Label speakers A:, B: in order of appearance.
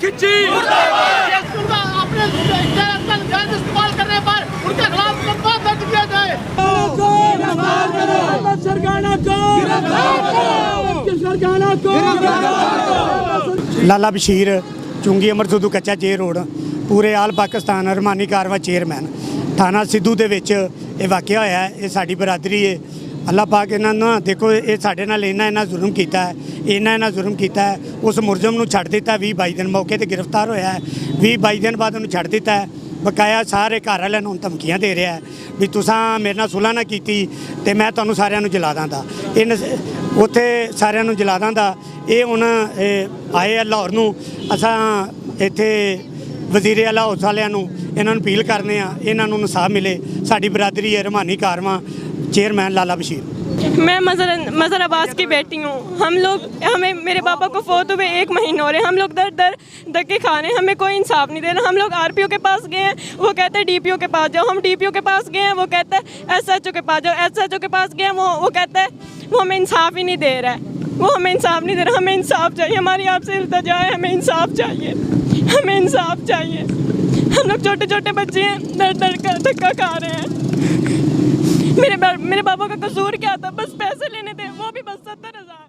A: खिंची अपने इस्तेमाल करने पर उनके खिलाफ मुकदमा दर्ज किया जाए।
B: लाला बशीर चुंगी अमर सिद्धू कच्चा जे रोड पूरे आल पाकिस्तान रमानी कारवा चेयरमैन थाना सिद्धू ਦੇ ਵਿੱਚ ਇਹ ਵਾਕਿਆ ਹੋਇਆ ਹੈ। ਇਹ ਸਾਡੀ ਬਰਾਦਰੀ ਹੈ। ਅੱਲਾਹ ਪਾਕ ਇਹਨਾਂ ਨੂੰ ਦੇਖੋ ਇਹ ਸਾਡੇ ਨਾਲ ਇਹਨਾਂ ਜ਼ੁਲਮ ਕੀਤਾ ਹੈ, ਇਹਨਾਂ ਜ਼ੁਲਮ ਕੀਤਾ ਹੈ। ਉਸ ਮੁਲਜ਼ਮ ਨੂੰ ਛੱਡ ਦਿੱਤਾ 20-22 ਦਿਨ ਮੌਕੇ ਤੇ ਗ੍ਰਿਫਤਾਰ ਹੋਇਆ ਹੈ। 20-22 ਦਿਨ ਬਾਅਦ ਉਹਨੂੰ ਛੱਡ ਦਿੱਤਾ ਹੈ। ਬਕਾਇਆ ਸਾਰੇ ਘਰ ਵਾਲਿਆਂ ਨੂੰ ਧਮਕੀਆਂ ਦੇ ਰਿਹਾ ਵੀ ਤੁਸੀਂ ਮੇਰੇ ਨਾਲ ਸੁਲ੍ਹਾ ਨਾ ਕੀਤੀ ਤੇ ਮੈਂ ਤੁਹਾਨੂੰ ਸਾਰਿਆਂ ਨੂੰ ਜਲਾ ਦਾਂਗਾ। ਉੱਥੇ ਸਾਰਿਆਂ ਨੂੰ ਜਲਾ ਦਾਂਗਾ। ਇਹ ਹੁਣ ਆਏ ਆ ਲਾਹੌਰ ਨੂੰ। ਅਸਾਂ ਇੱਥੇ ਵਜ਼ੀਰ ਆਲਾ ਹਾਊਸ ਵਾਲਿਆਂ ਨੂੰ ਇਹਨਾਂ ਨੂੰ ਅਪੀਲ ਕਰਨੇ ਆ ਇਹਨਾਂ ਨੂੰ ਇਨਸਾਫ ਮਿਲੇ। ਸਾਡੀ ਬਰਾਦਰੀ ਹੈ ਰਮਾਨੀ कारवां चेयरमैन लाला बशीर।
C: मैं मज़र अब्बास की बेटी हूँ। हमें मेरे पापा को फोत हुए 1 महीना हो रहे हैं। हम लोग दर धक्के खा रहे हैं, हमें कोई इंसाफ नहीं दे रहा। हम लोग आरपीओ के पास गए हैं, वो कहते हैं डीपीओ के पास जाओ। हम डीपीओ के पास गए हैं, वो कहता है एसएचओ के पास जाओ। एसएचओ के पास गए हैं, वो कहता है वो हमें इंसाफ ही नहीं दे रहा है। वो हमें इंसाफ नहीं दे रहा। हमें इंसाफ चाहिए, हमारी आपसे इल्तिजा है, हमें इंसाफ चाहिए, हमें इंसाफ चाहिए। हम लोग छोटे छोटे बच्चे हैं, दर का धक्का खा रहे हैं। मेरे पापा का कसूर क्या था? बस पैसे लेने थे, वो भी बस 70,000।